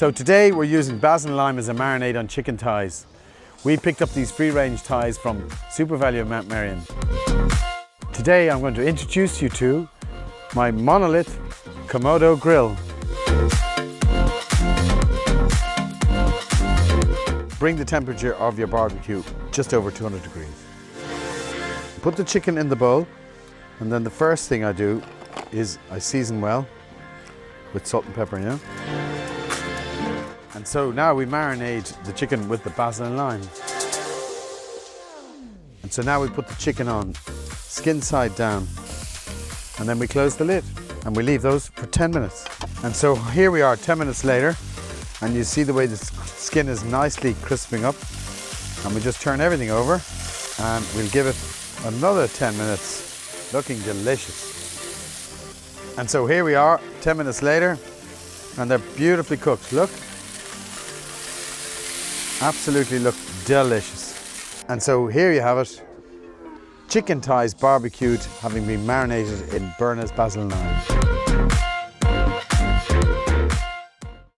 So today we're using basil and lime as a marinade on chicken thighs. We picked up these free-range thighs from SuperValu Mount Merrion. Today I'm going to introduce you to my Monolith Komodo grill. Bring the temperature of your barbecue just over 200 degrees. Put the chicken in the bowl, and then the first thing I do is I season well with salt and pepper, yeah? And so now we marinate the chicken with the basil and lime. And so now we put the chicken on, skin side down, and then we close the lid and we leave those for 10 minutes. And so here we are 10 minutes later, and you see the way the skin is nicely crisping up, and we just turn everything over and we'll give it another 10 minutes, looking delicious. And so here we are 10 minutes later, and they're beautifully cooked. Look, absolutely look delicious. And so here you have it, chicken thighs barbecued, having been marinated in Berna's basil and lime.